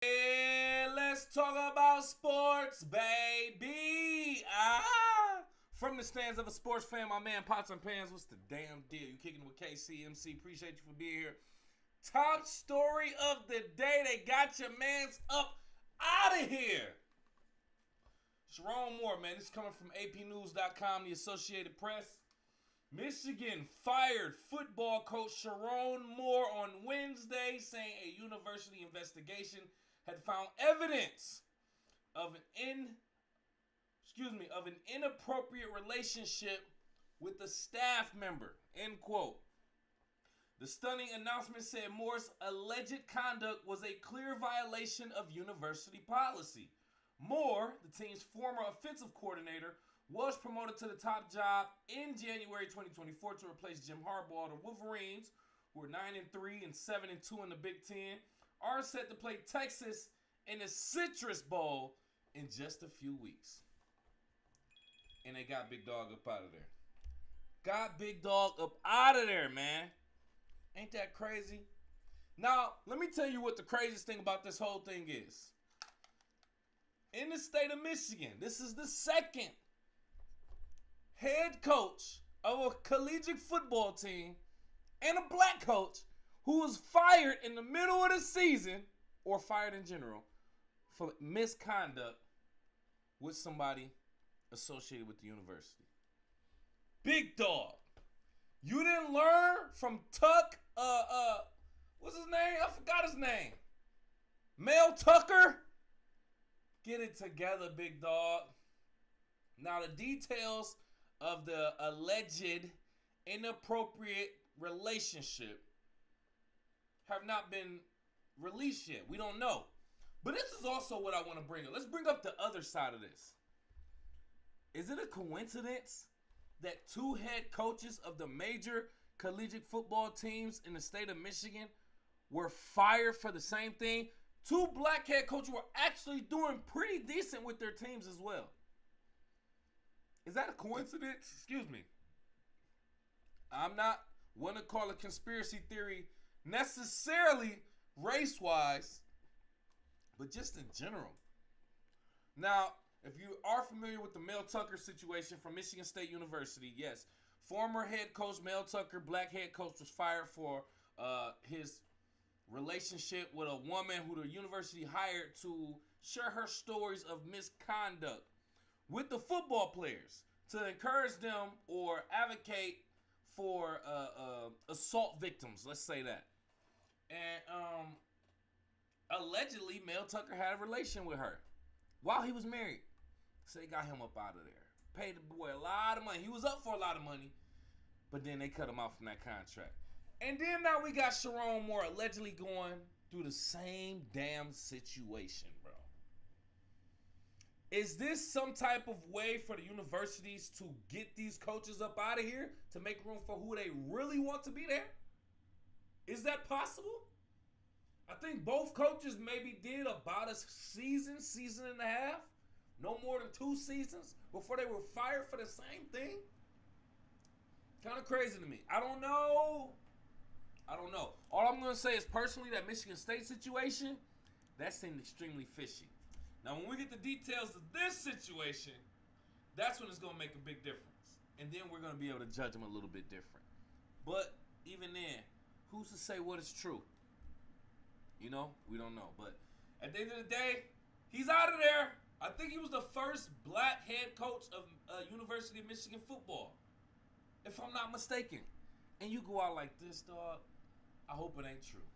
Yeah, let's talk about sports, baby. From the stands of a sports fan, my man Pots and Pans, what's the damn deal? You kicking with KCMC. Appreciate you for being here. Top story of the day. They got your mans up out of here. Sherrone Moore, man. This is coming from APnews.com, the Associated Press. Michigan fired football coach Sherrone Moore on Wednesday, saying a university investigation had found evidence of an inappropriate relationship with a staff member. End quote. The stunning announcement said Moore's alleged conduct was a clear violation of university policy. Moore, the team's former offensive coordinator, was promoted to the top job in January 2024 to replace Jim Harbaugh. The Wolverines, who are 9-3 and 7-2 in the Big Ten, are set to play Texas in the Citrus Bowl in just a few weeks. And they got Big Dog up out of there. Got Big Dog up out of there, man. Ain't that crazy? Now, let me tell you what the craziest thing about this whole thing is. In the state of Michigan, this is the second head coach of a collegiate football team and a black coach who was fired in the middle of the season, or fired in general, for misconduct with somebody associated with the university. Big Dog. You didn't learn from Tuck, what's his name? I forgot his name. Mel Tucker? Get it together, Big Dog. Now, the details of the alleged inappropriate relationship have not been released yet. We don't know. But this is also what I want to bring up. Let's bring up the other side of this. Is it a coincidence that two head coaches of the major collegiate football teams in the state of Michigan were fired for the same thing? Two black head coaches were actually doing pretty decent with their teams as well. Is that a coincidence? Excuse me. I'm not one to call a conspiracy theory necessarily race-wise, but just in general. Now, if you are familiar with the Mel Tucker situation from Michigan State University, yes, former head coach Mel Tucker, black head coach, was fired for his relationship with a woman who the university hired to share her stories of misconduct with the football players to encourage them or advocate for assault victims, let's say that. And allegedly, Mel Tucker had a relation with her while he was married. So they got him up out of there. Paid the boy a lot of money. He was up for a lot of money, but then they cut him off from that contract. And then now we got Sherrone Moore allegedly going through the same damn situation, bro. Is this some type of way for the universities to get these coaches up out of here to make room for who they really want to be there? Is that possible? I think both coaches maybe did about a season and a half, no more than 2 seasons before they were fired for the same thing. Kind of crazy to me. I don't know. All I'm going to say is personally that Michigan State situation, that seemed extremely fishy. Now, when we get the details of this situation, that's when it's going to make a big difference. And then we're going to be able to judge them a little bit different. But even then, who's to say what is true? You know, we don't know. But at the end of the day, he's out of there. I think he was the first black head coach of University of Michigan football, if I'm not mistaken. And you go out like this, dog, I hope it ain't true.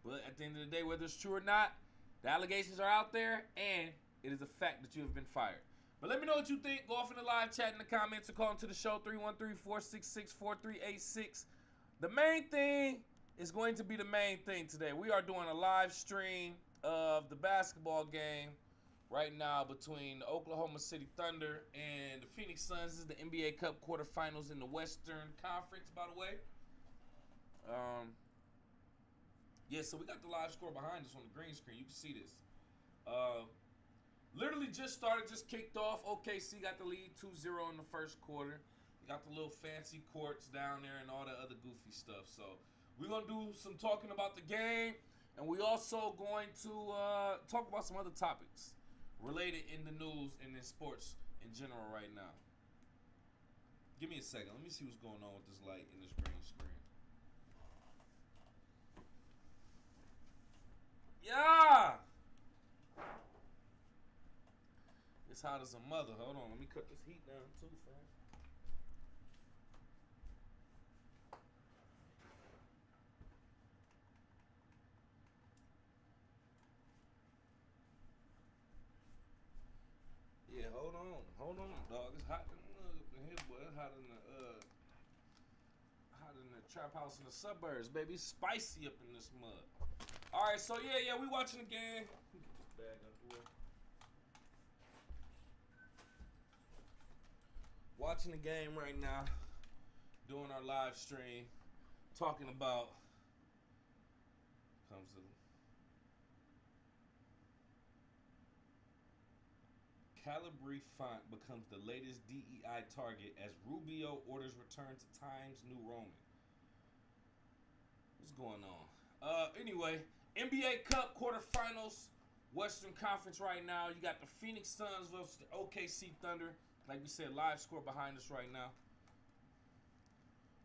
But at the end of the day, whether it's true or not, the allegations are out there, and it is a fact that you have been fired. But let me know what you think. Go off in the live chat in the comments or call into the show, 313-466-4386. The main thing is going to be the main thing today. We are doing a live stream of the basketball game right now between the Oklahoma City Thunder and the Phoenix Suns. This is the NBA Cup quarterfinals in the Western Conference, by the way. Yeah, so we got the live score behind us on the green screen. You can see this. Literally just started, just kicked off. OKC got the lead 2-0 in the first quarter. You got the little fancy courts down there and all that other goofy stuff. So we're going to do some talking about the game. And we also going to talk about some other topics related in the news and in sports in general right now. Give me a second. Let me see what's going on with this light in this green screen. Yeah! It's hot as a mother. Hold on. Let me cut this heat down too, fam. Yeah, hold on, dog. It's hot in here, boy. It's hot in the trap house in the suburbs, baby. It's spicy up in this mud. All right, so yeah, we watching the game. Let me get this bag out the way. Watching the game right now, doing our live stream, talking about comes the Calibri font becomes the latest DEI target as Rubio orders return to Times New Roman. What's going on? Anyway, NBA Cup quarterfinals, Western Conference right now. You got the Phoenix Suns versus the OKC Thunder. Like we said, live score behind us right now.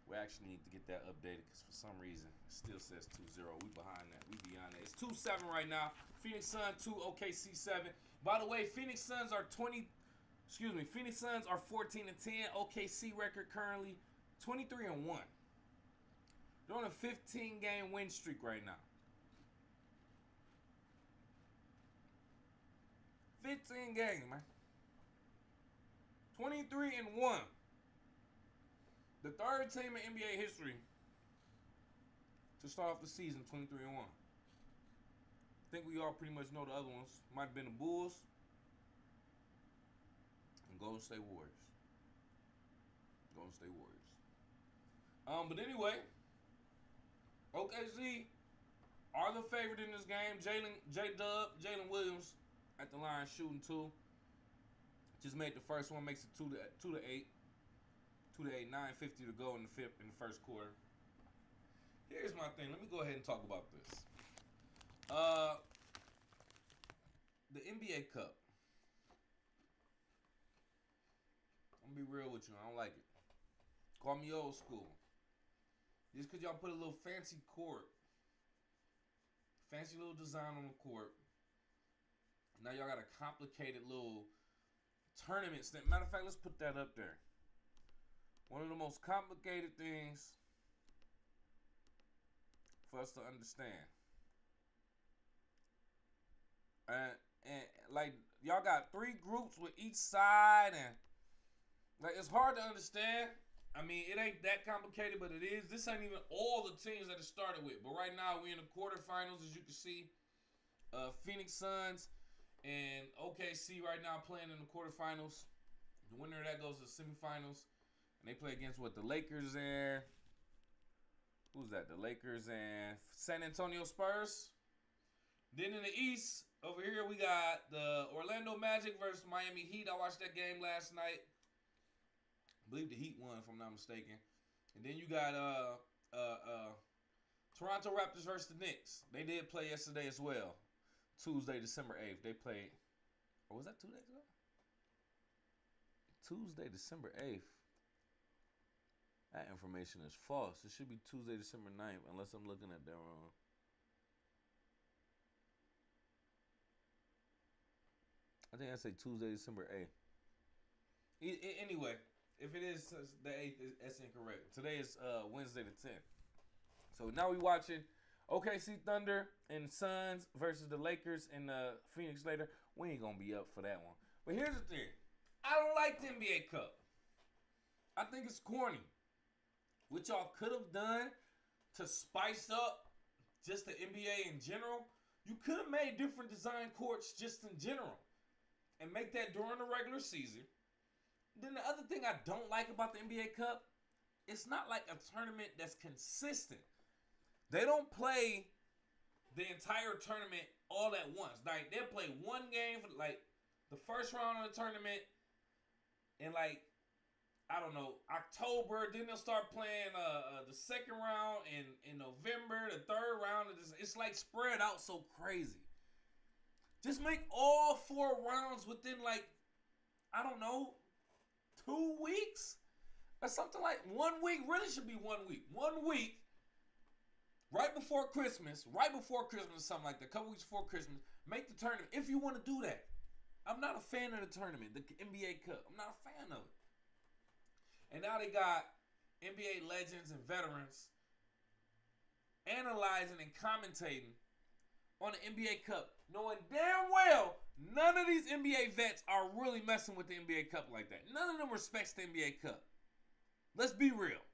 We actually need to get that updated because for some reason it still says 2-0. We behind that. We beyond that. It's 2-7 right now. Phoenix Suns 2, OKC 7. By the way, Phoenix Suns are 14-10. OKC record currently 23-1. They're on a 15-game win streak right now. 15 games, man. 23-1. The third team in NBA history to start off the season 23-1. I think we all pretty much know the other ones. Might have been the Bulls and Golden State Warriors. But anyway, OKC are the favorite in this game. Jalen Williams at the line shooting 2. Just made the first one, makes it 2-8. 2-8, 9:50 to go in the first quarter. Here's my thing. Let me go ahead and talk about this. The NBA Cup. I'm gonna be real with you. I don't like it. Call me old school. Just because y'all put a little fancy court, fancy little design on the court. Now y'all got a complicated little tournament. Matter of fact, let's put that up there. One of the most complicated things for us to understand. And like y'all got 3 groups with each side, and like it's hard to understand. I mean, it ain't that complicated, but it is. This ain't even all the teams that it started with. But right now we're in the quarterfinals, as you can see. Phoenix Suns and OKC right now playing in the quarterfinals. The winner of that goes to the semifinals. And they play against the Lakers and who's that? The Lakers and San Antonio Spurs. Then in the East, over here we got the Orlando Magic versus Miami Heat. I watched that game last night. I believe the Heat won, if I'm not mistaken. And then you got Toronto Raptors versus the Knicks. They did play yesterday as well. Tuesday, December 8th. They played. Or was that 2 days ago? Tuesday, December 8th. That information is false. It should be Tuesday, December 9th, unless I'm looking at that wrong. I think I say Tuesday, December 8th. Anyway, if it is the 8th, that's incorrect. Today is Wednesday the 10th. So now we watching OKC Thunder and Suns versus the Lakers and Phoenix later. We ain't going to be up for that one. But here's the thing. I don't like the NBA Cup. I think it's corny. What y'all could have done to spice up just the NBA in general, you could have made different design courts just in general and make that during the regular season. Then the other thing I don't like about the NBA Cup, it's not like a tournament that's consistent. They don't play the entire tournament all at once. Like they'll play one game for like the first round of the tournament in like I don't know, October. Then they'll start playing the second round in November, the third round. It's like spread out so crazy. Just make all 4 rounds within like, I don't know, 2 weeks or something. Like 1 week. Really should be 1 week. 1 week right before Christmas, something like that. A couple weeks before Christmas, make the tournament if you want to do that. I'm not a fan of the tournament, the NBA Cup. I'm not a fan of it. And now they got NBA legends and veterans analyzing and commentating on the NBA Cup, knowing damn well none of these NBA vets are really messing with the NBA Cup like that. None of them respects the NBA Cup. Let's be real.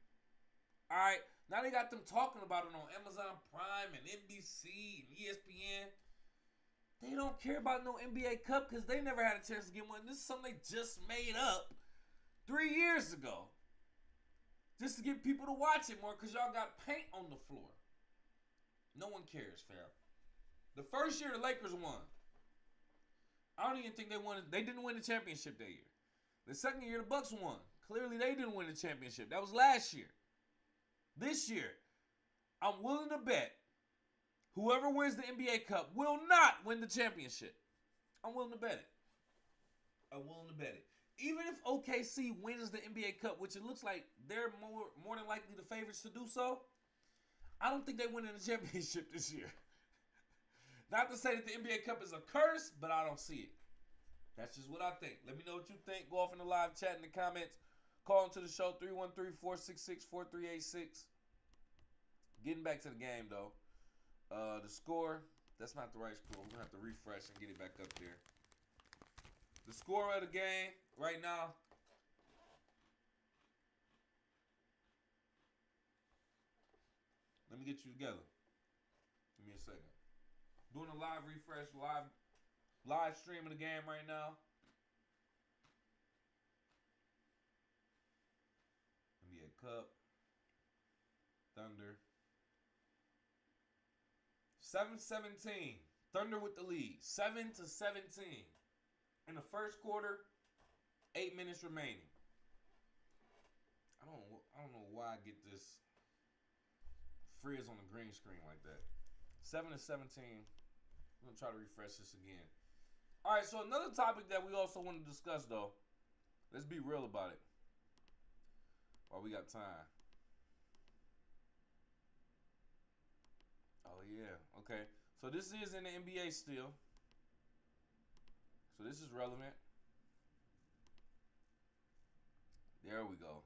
All right, now they got them talking about it on Amazon Prime and NBC and ESPN. They don't care about no NBA Cup because they never had a chance to get one. This is something they just made up 3 years ago. Just to get people to watch it more because y'all got paint on the floor. No one cares, fam. The first year the Lakers won. I don't even think they won. They didn't win the championship that year. The second year the Bucks won. Clearly they didn't win the championship. That was last year. This year, I'm willing to bet whoever wins the NBA Cup will not win the championship. I'm willing to bet it. I'm willing to bet it. Even if OKC wins the NBA Cup, which it looks like they're more than likely the favorites to do so, I don't think they win in the championship this year. Not to say that the NBA Cup is a curse, but I don't see it. That's just what I think. Let me know what you think. Go off in the live chat in the comments. Call into the show 313-466-4386. Getting back to the game, though. The score, that's not the right score. We're going to have to refresh and get it back up there. The score of the game right now. Let me get you together. Give me a second. Doing a live refresh, live stream of the game right now. NBA Cup. Thunder. 7-17. Thunder with the lead. 7-17. In the first quarter, 8 minutes remaining. I don't know why I get this frizz on the green screen like that. 7-17. I'm going to try to refresh this again. All right, so another topic that we also want to discuss, though. Let's be real about it while we got time. Oh, yeah. Okay. So this is in the NBA still. So this is relevant. There we go.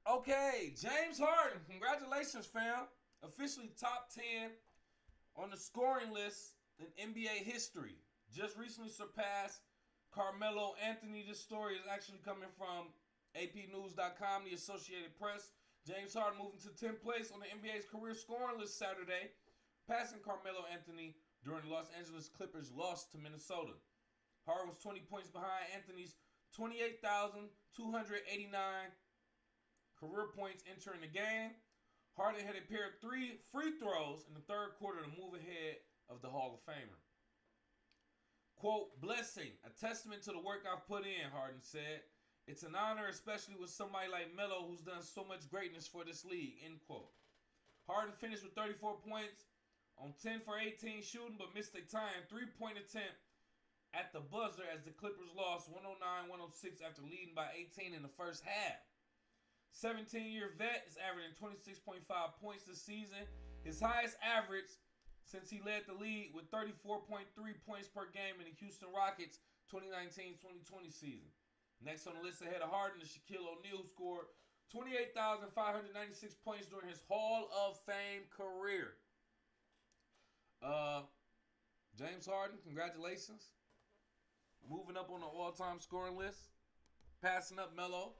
Okay, James Harden. Congratulations, fam. Officially top 10 on the scoring list in NBA history. Just recently surpassed Carmelo Anthony. This story is actually coming from APnews.com, the Associated Press. James Harden moving to 10th place on the NBA's career scoring list Saturday, passing Carmelo Anthony during the Los Angeles Clippers' loss to Minnesota. Harden was 20 points behind Anthony's 28,289 career points entering the game. Harden had a pair of 3 free throws in the third quarter to move ahead of the Hall of Famer. Quote, blessing, a testament to the work I've put in, Harden said. It's an honor, especially with somebody like Melo who's done so much greatness for this league, end quote. Harden finished with 34 points on 10 for 18 shooting, but missed a tying 3-point attempt at the buzzer as the Clippers lost 109-106 after leading by 18 in the first half. 17-year vet is averaging 26.5 points this season, his highest average since he led the league with 34.3 points per game in the Houston Rockets 2019-2020 season. Next on the list ahead of Harden is Shaquille O'Neal, who scored 28,596 points during his Hall of Fame career. James Harden, congratulations. Moving up on the all-time scoring list. Passing up Melo.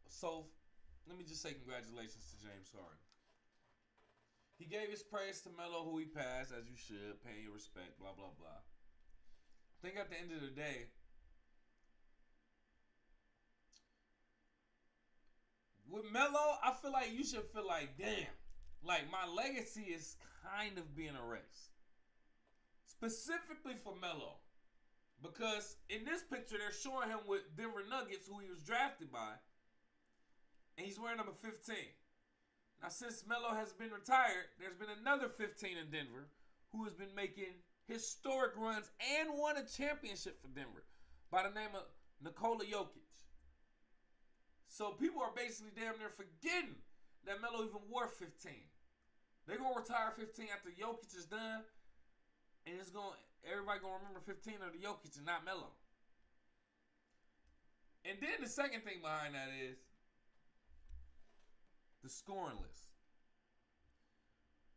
So let me just say congratulations to James Harden. He gave his praise to Melo, who he passed, as you should, paying your respect, blah, blah, blah. I think at the end of the day, with Melo, I feel like you should feel like, damn, like my legacy is kind of being erased. Specifically for Melo. Because in this picture, they're showing him with Denver Nuggets, who he was drafted by. And he's wearing number 15. Now, since Melo has been retired, there's been another 15 in Denver who has been making historic runs and won a championship for Denver by the name of Nikola Jokic. So people are basically damn near forgetting that Melo even wore 15. They're going to retire 15 after Jokic is done. And everybody going to remember 15 of the Jokic and not Melo. And then the second thing behind that is the scoring list.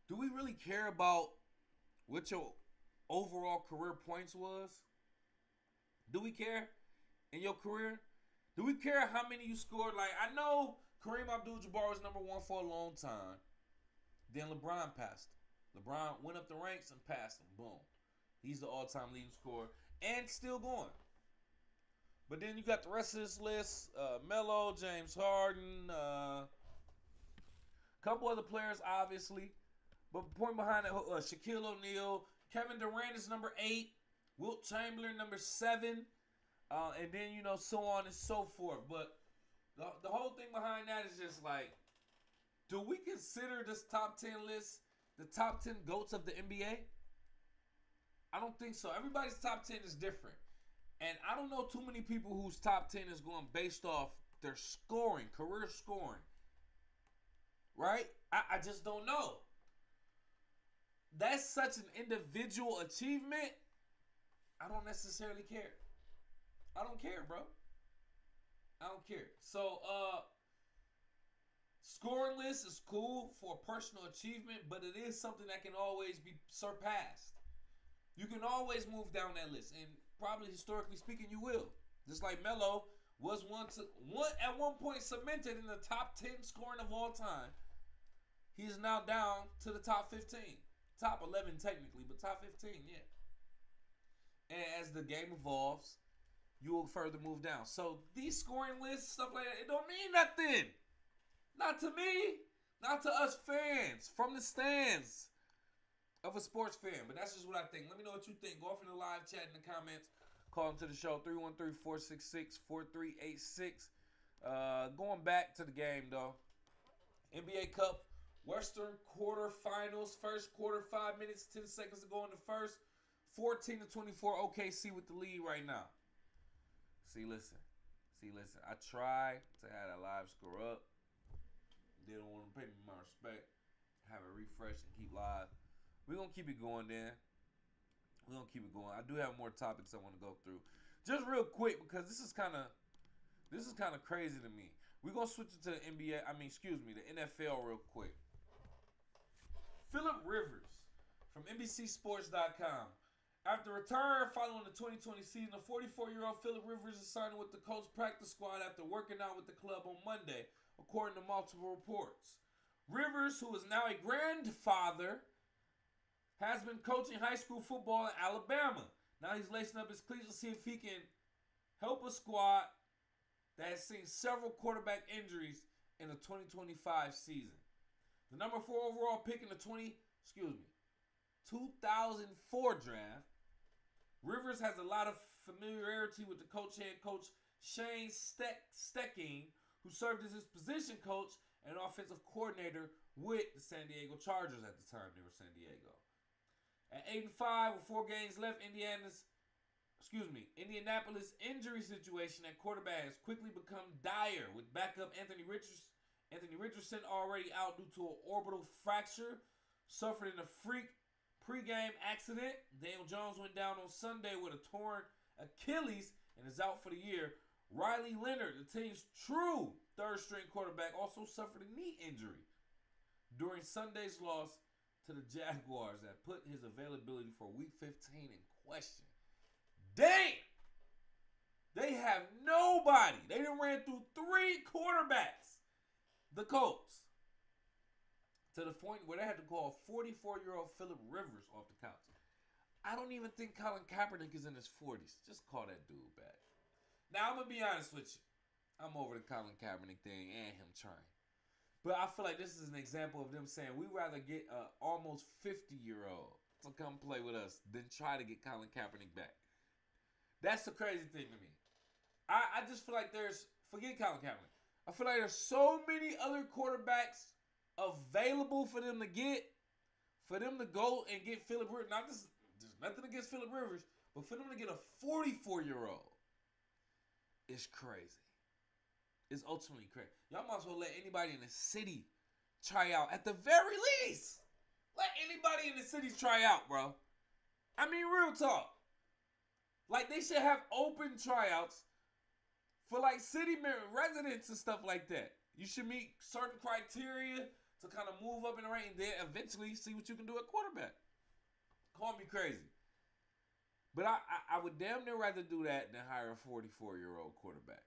Do we really care about what your overall career points was? Do we care in your career? Do we care how many you scored? Like, I know Kareem Abdul-Jabbar was number one for a long time. Then LeBron passed him. LeBron went up the ranks and passed him. Boom. He's the all-time leading scorer and still going. But then you got the rest of this list. Melo, James Harden, a couple other players, obviously. But the point behind it, Shaquille O'Neal. Kevin Durant is number 8. Wilt Chamberlain, number 7. And then, so on and so forth. But the whole thing behind that is just like, do we consider this top 10 list the top 10 GOATs of the NBA? I don't think so. Everybody's top 10 is different. And I don't know too many people whose top 10 is going based off their scoring, career scoring. Right? I just don't know. That's such an individual achievement. I don't necessarily care. I don't care, bro. I don't care. So, scoring list is cool for personal achievement, but it is something that can always be surpassed. You can always move down that list, and probably historically speaking, you will. Just like Melo was at one point cemented in the top 10 scoring of all time. He is now down to the top 15. Top 11 technically, but top 15, yeah. And as the game evolves, you will further move down. So these scoring lists, stuff like that, it don't mean nothing. Not to me. Not to us fans from the stands of a sports fan. But that's just what I think. Let me know what you think. Go off in the live chat in the comments. Call into the show, 313-466-4386. Going back to the game, though. NBA Cup, Western quarterfinals. First quarter, 5 minutes, 10 seconds to go in the first. 14-24, OKC with the lead right now. See, listen. I try to have that live score up. They don't want to pay me my respect. Have it refresh and keep live. We're going to keep it going then. I do have more topics I want to go through. Just real quick, because this is kind of crazy to me. We're going to switch it to the the NFL real quick. Phillip Rivers from NBCSports.com. After return following the 2020 season, the 44-year-old Phillip Rivers is signed with the Colts practice squad after working out with the club on Monday, according to multiple reports. Rivers, who is now a grandfather, has been coaching high school football in Alabama. Now he's lacing up his cleats to see if he can help a squad that has seen several quarterback injuries in the 2025 season. The number 4 overall pick in the 2004 draft, Rivers has a lot of familiarity with the head coach Shane Steichen, who served as his position coach and offensive coordinator with the San Diego Chargers at the time they were San Diego. At 8-5 with 4 games left, Indianapolis injury situation at quarterback has quickly become dire, with backup Anthony Richardson already out due to an orbital fracture suffered in a freak pre-game accident. Daniel Jones went down on Sunday with a torn Achilles and is out for the year. Riley Leonard, the team's true third-string quarterback, also suffered a knee injury during Sunday's loss to the Jaguars that put his availability for Week 15 in question. Damn! They have nobody. They done ran through 3 quarterbacks. The Colts. To the point where they had to call 44-year-old Phillip Rivers off the couch. I don't even think Colin Kaepernick is in his 40s. Just call that dude back. Now, I'm going to be honest with you. I'm over the Colin Kaepernick thing and him trying. But I feel like this is an example of them saying we'd rather get an almost 50-year-old to come play with us than try to get Colin Kaepernick back. That's the crazy thing to me. I just feel like forget Colin Kaepernick. I feel like there's so many other quarterbacks available for them to get, for them to go and get Phillip Rivers. There's nothing against Phillip Rivers, but for them to get a 44-year-old is crazy. It's ultimately crazy. Y'all might as well let anybody in the city try out. At the very least, let anybody in the city try out, bro. I mean, real talk. Like, they should have open tryouts for, like, city residents and stuff like that. You should meet certain criteria to kind of move up in the rank and then eventually see what you can do at quarterback. Call me crazy. But I would damn near rather do that than hire a 44-year-old quarterback.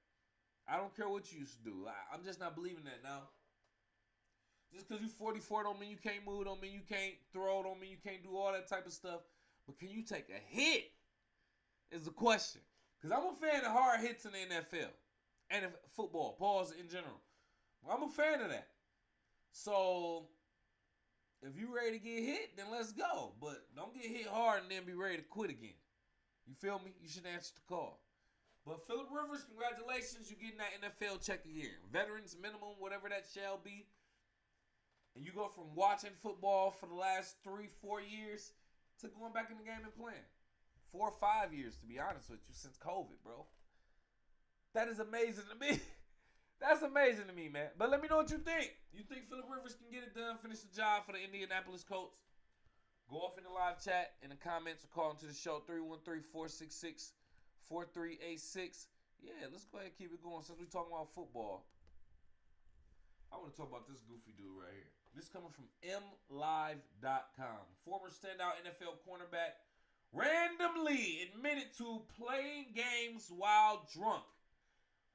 I don't care what you used to do. I'm just not believing that now. Just because you're 44 don't mean you can't move, don't mean you can't throw, don't mean you can't do all that type of stuff. But can you take a hit is the question. Because I'm a fan of hard hits in the NFL. And football, pause in general. Well, I'm a fan of that. So, if you're ready to get hit, then let's go. But don't get hit hard and then be ready to quit again. You feel me? You should answer the call. But Phillip Rivers, congratulations. You're getting that NFL check again. Veterans minimum, whatever that shall be. And you go from watching football for the last 3-4 years to going back in the game and playing. 4 or 5 years, to be honest with you, since COVID, bro. That is amazing to me. That's amazing to me, man. But let me know what you think. You think Phillip Rivers can get it done, finish the job for the Indianapolis Colts? Go off in the live chat, in the comments, or call into the show, 313-466-4386. Yeah, let's go ahead and keep it going. Since we're talking about football, I want to talk about this goofy dude right here. This coming from mlive.com. Former standout NFL cornerback randomly admitted to playing games while drunk.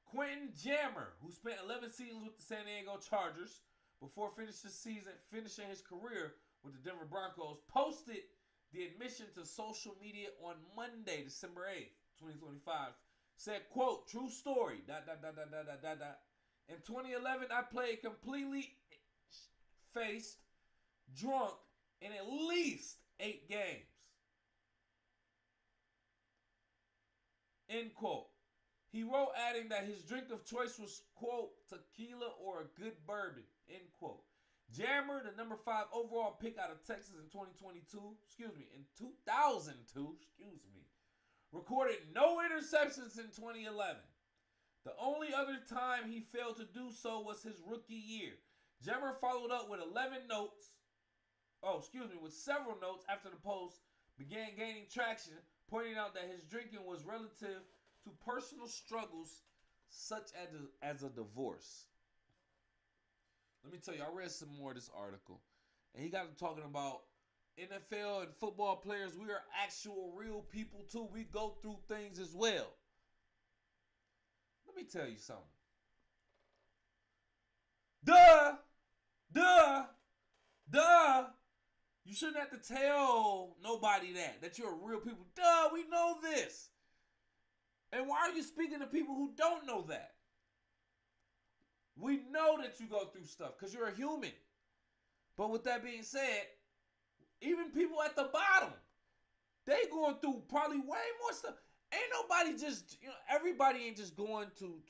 Quentin Jammer, who spent 11 seasons with the San Diego Chargers before finishing his career with the Denver Broncos, posted the admission to social media on Monday, December 8th, 2025. Said, quote, true story, ... In 2011, I played completely faced, drunk, in at least 8 games. End quote. He wrote, adding that his drink of choice was, quote, tequila or a good bourbon, end quote. Jammer, the number 5 overall pick out of Texas in 2002, recorded no interceptions in 2011. The only other time he failed to do so was his rookie year. Jammer followed up with with several notes after the post began gaining traction, pointing out that his drinking was relative to personal struggles such as a divorce. Let me tell you, I read some more of this article, and he got to talking about NFL and football players. We are actual real people too. We go through things as well. Let me tell you something. Duh. You shouldn't have to tell nobody that you're real people. Duh, we know this. And why are you speaking to people who don't know that? We know that you go through stuff because you're a human. But with that being said, even people at the bottom, they going through probably way more stuff. Ain't nobody just, everybody ain't just going to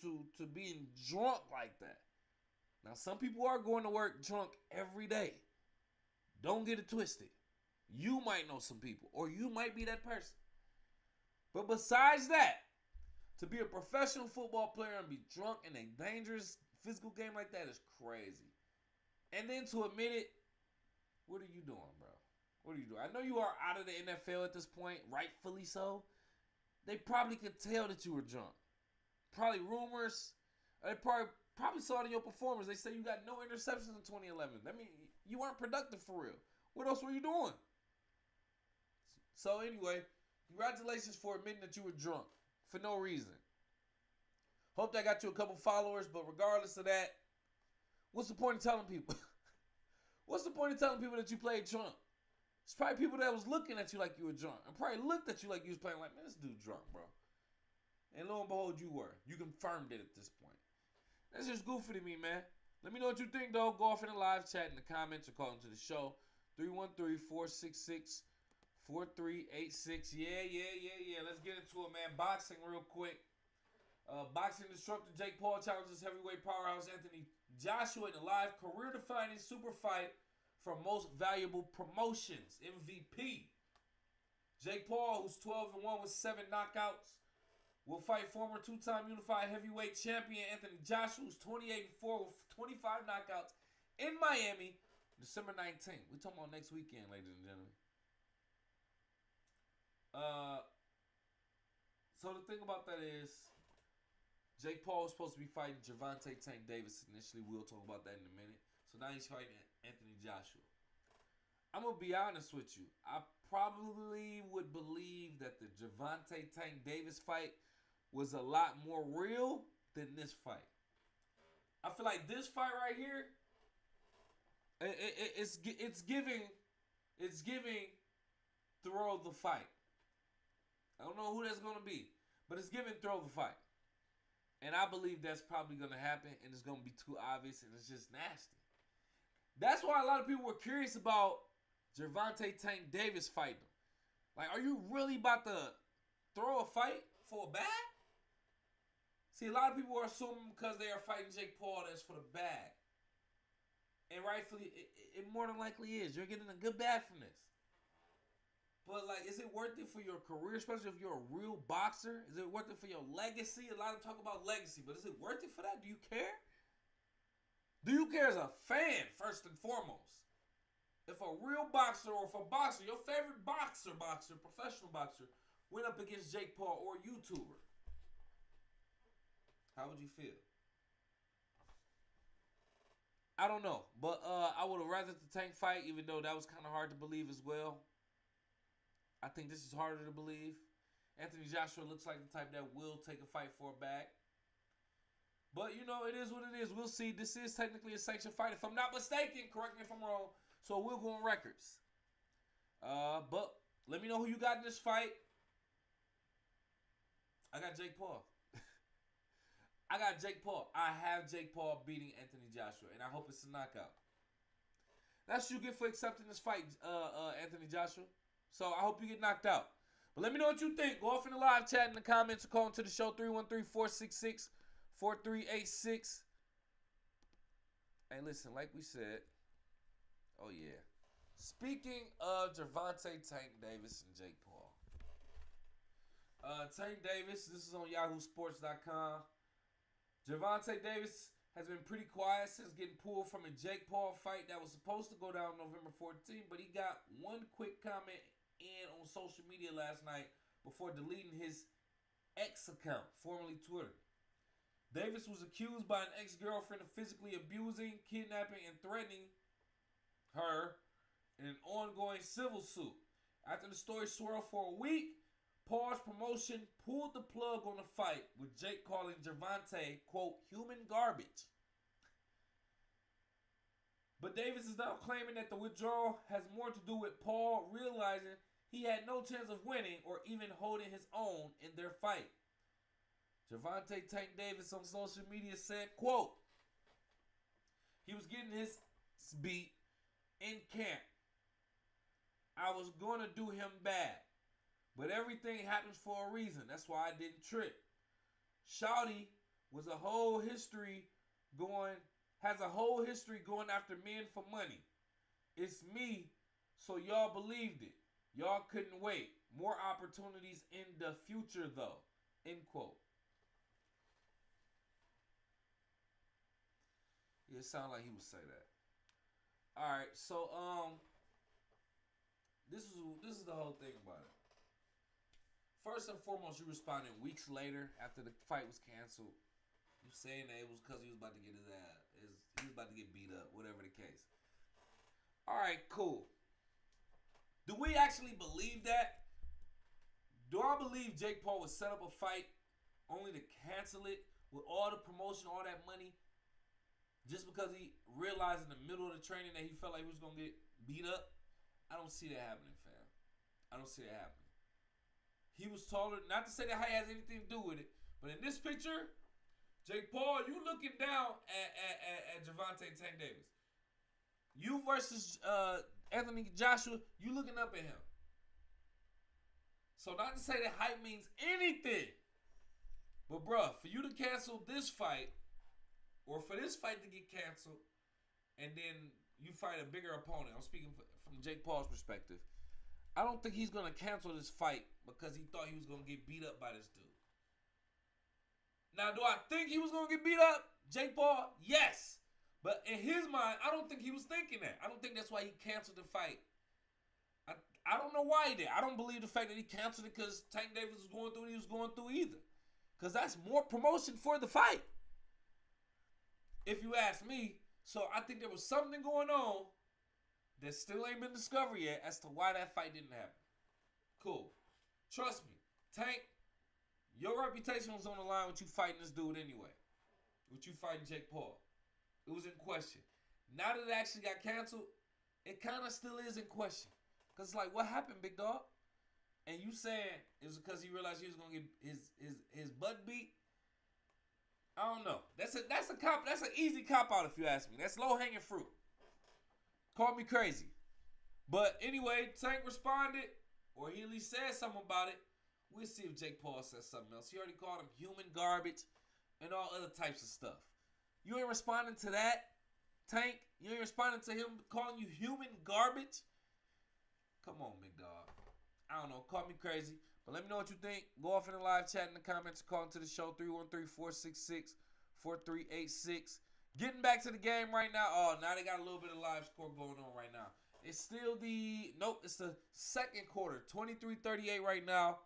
being drunk like that. Now, some people are going to work drunk every day. Don't get it twisted. You might know some people, or you might be that person. But besides that, to be a professional football player and be drunk in a dangerous physical game like that is crazy. And then to admit it, what are you doing, bro? What are you doing? I know you are out of the NFL at this point, rightfully so. They probably could tell that you were drunk. Probably rumors. They probably saw it in your performance. They say you got no interceptions in 2011. I mean, you weren't productive for real. What else were you doing? So anyway, congratulations for admitting that you were drunk for no reason. Hope that got you a couple followers, but regardless of that, what's the point of telling people? What's the point of telling people that you played drunk? It's probably people that was looking at you like you were drunk and probably looked at you like you was playing like, man, this dude drunk, bro. And lo and behold, you were. You confirmed it at this point. That's just goofy to me, man. Let me know what you think, though. Go off in the live chat in the comments or call into the show. 313-466-4386. Yeah. Let's get into it, man. Boxing real quick. Boxing disruptor Jake Paul challenges heavyweight powerhouse Anthony Joshua in a live career-defining super fight for most valuable promotions, MVP. Jake Paul, who's 12-1 with 7 knockouts, will fight former two-time unified heavyweight champion Anthony Joshua, who's 28-4 with 25 knockouts in Miami, December 19th. We're talking about next weekend, ladies and gentlemen. So the thing about that is, Jake Paul was supposed to be fighting Gervonta Tank Davis initially. We'll talk about that in a minute. So now he's fighting Anthony Joshua. I'm going to be honest with you. I probably would believe that the Gervonta Tank Davis fight was a lot more real than this fight. I feel like this fight right here, it's giving throw the fight. I don't know who that's going to be, but it's giving throw the fight. And I believe that's probably going to happen, and it's going to be too obvious, and it's just nasty. That's why a lot of people were curious about Gervonta Tank Davis fighting him. Like, are you really about to throw a fight for a bag? See, a lot of people are assuming because they are fighting Jake Paul that's for the bag. And rightfully, it more than likely is. You're getting a good bag from this. But, like, is it worth it for your career, especially if you're a real boxer? Is it worth it for your legacy? A lot of talk about legacy, but is it worth it for that? Do you care? Do you care as a fan, first and foremost? If a real boxer or if a boxer, your favorite boxer, professional boxer, went up against Jake Paul or a YouTuber, how would you feel? I don't know. But I would have rather the Tank fight, even though that was kind of hard to believe as well. I think this is harder to believe. Anthony Joshua looks like the type that will take a fight for a bag. But, you know, it is what it is. We'll see. This is technically a sanctioned fight. If I'm not mistaken, correct me if I'm wrong. So we'll go on records. But let me know who you got in this fight. I got Jake Paul. I have Jake Paul beating Anthony Joshua. And I hope it's a knockout. That's what you get for accepting this fight, Anthony Joshua. So I hope you get knocked out. But let me know what you think. Go off in the live chat in the comments or call into the show 313-466-4386. Hey, listen, like we said. Oh, yeah. Speaking of Gervonta Tank Davis and Jake Paul. Tank Davis, this is on yahoosports.com. Gervonta Davis has been pretty quiet since getting pulled from a Jake Paul fight that was supposed to go down November 14th, but he got one quick comment in on social media last night before deleting his X account, formerly Twitter. Davis was accused by an ex-girlfriend of physically abusing, kidnapping, and threatening her in an ongoing civil suit. After the story swirled for a week, Paul's promotion pulled the plug on the fight, with Jake calling Gervonta, quote, human garbage. But Davis is now claiming that the withdrawal has more to do with Paul realizing he had no chance of winning or even holding his own in their fight. Gervonta Tank Davis on social media said, quote, he was getting his beat in camp. I was going to do him bad. But everything happens for a reason. That's why I didn't trip. Shawty has a whole history going after men for money. It's me, so y'all believed it. Y'all couldn't wait. More opportunities in the future, though. End quote. Yeah, it sounded like he would say that. All right, so this is the whole thing about it. First and foremost, you responded weeks later after the fight was canceled. You saying that it was because he was about to get his ass, he was about to get beat up, whatever the case. All right, cool. Do we actually believe that? Do I believe Jake Paul would set up a fight only to cancel it with all the promotion, all that money, just because he realized in the middle of the training that he felt like he was going to get beat up? I don't see that happening, fam. I don't see that happening. He was taller. Not to say that height has anything to do with it, but in this picture, Jake Paul, you looking down at Javante Tank Davis. You versus Anthony Joshua, you looking up at him. So not to say that hype means anything. But bruh, for you to cancel this fight, or for this fight to get canceled, and then you fight a bigger opponent, I'm speaking from Jake Paul's perspective, I don't think he's going to cancel this fight because he thought he was going to get beat up by this dude. Now, do I think he was going to get beat up, Jake Paul? Yes. But in his mind, I don't think he was thinking that. I don't think that's why he canceled the fight. I don't know why he did. I don't believe the fact that he canceled it because Tank Davis was going through what he was going through either. Because that's more promotion for the fight, if you ask me. So I think there was something going on that still ain't been discovered yet as to why that fight didn't happen. Cool. Trust me, Tank, your reputation was on the line with you fighting this dude anyway. With you fighting Jake Paul. It was in question. Now that it actually got canceled, it kind of still is in question. Because it's like, what happened, big dog? And you saying it was because he realized he was going to get his butt beat? I don't know. That's an easy cop out if you ask me. That's low hanging fruit. Call me crazy. But anyway, Tank responded, or he at least said something about it. We'll see if Jake Paul says something else. He already called him human garbage and all other types of stuff. You ain't responding to that, Tank? You ain't responding to him calling you human garbage? Come on, big dog. I don't know. Call me crazy. But let me know what you think. Go off in the live chat in the comments. Call into the show 313-466-4386. Getting back to the game right now. Oh, now they got a little bit of live score going on right now. It's still it's the second quarter. 23-38 right now.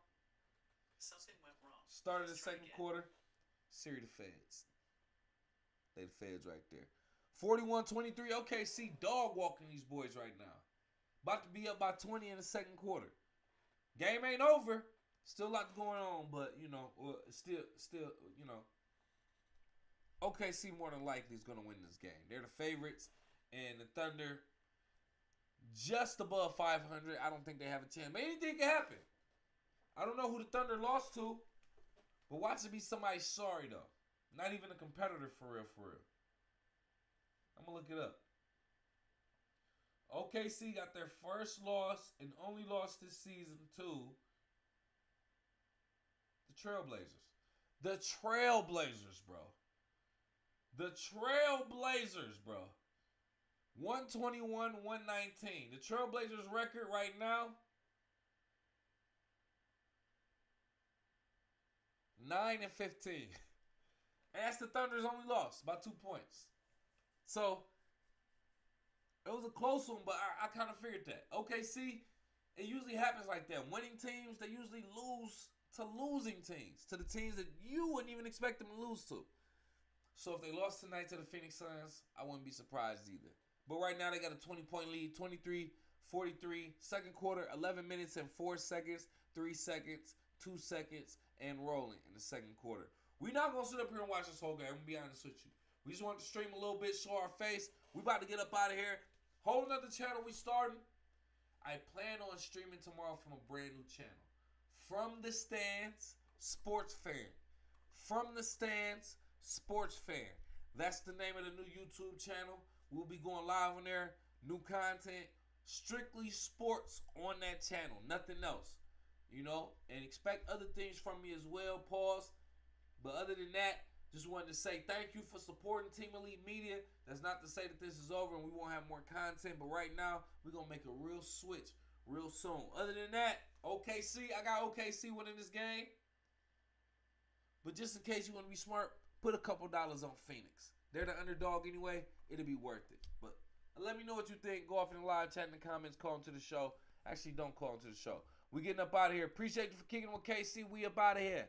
Something went wrong. Started the second quarter. Siri the feds. They the feds right there. 41-23. OKC dog walking these boys right now. About to be up by 20 in the second quarter. Game ain't over. Still a lot going on, but, still, OKC more than likely is going to win this game. They're the favorites, and the Thunder just above 500. I don't think they have a chance. But anything can happen. I don't know who the Thunder lost to, but watch it be somebody sorry, though. Not even a competitor for real, for real. I'm going to look it up. OKC got their first loss and only loss this season to the Trailblazers. The Trailblazers, bro. The Trailblazers, bro. 121-119. The Trailblazers record right now, 9-15. And that's the Thunder's only loss by 2 points. So it was a close one, but I kind of figured that. OKC, it usually happens like that. Winning teams, they usually lose to losing teams. To the teams that you wouldn't even expect them to lose to. So if they lost tonight to the Phoenix Suns, I wouldn't be surprised either. But right now they got a 20-point lead, 23-43. Second quarter, 11 minutes and 4 seconds, 3 seconds, 2 seconds, and rolling in the second quarter. We're not going to sit up here and watch this whole game. I'm going to be honest with you. We just want to stream a little bit, show our face. We about to get up out of here. Whole nother channel we starting. I plan on streaming tomorrow from a brand new channel. From the Stands, Sports Fan. From the Stands, Sports Fan. That's the name of the new YouTube channel. We'll be going live on there. New content. Strictly sports on that channel. Nothing else. And expect other things from me as well. Pause. But other than that, just wanted to say thank you for supporting Team Elite Media. That's not to say that this is over and we won't have more content. But right now, we're going to make a real switch real soon. Other than that, OKC. I got OKC winning this game. But just in case you want to be smart, put a couple dollars on Phoenix. They're the underdog anyway. It'll be worth it. But let me know what you think. Go off in the live chat in the comments. Call into the show. Actually, don't call into the show. We getting up out of here. Appreciate you for kicking with KC. We up out of here.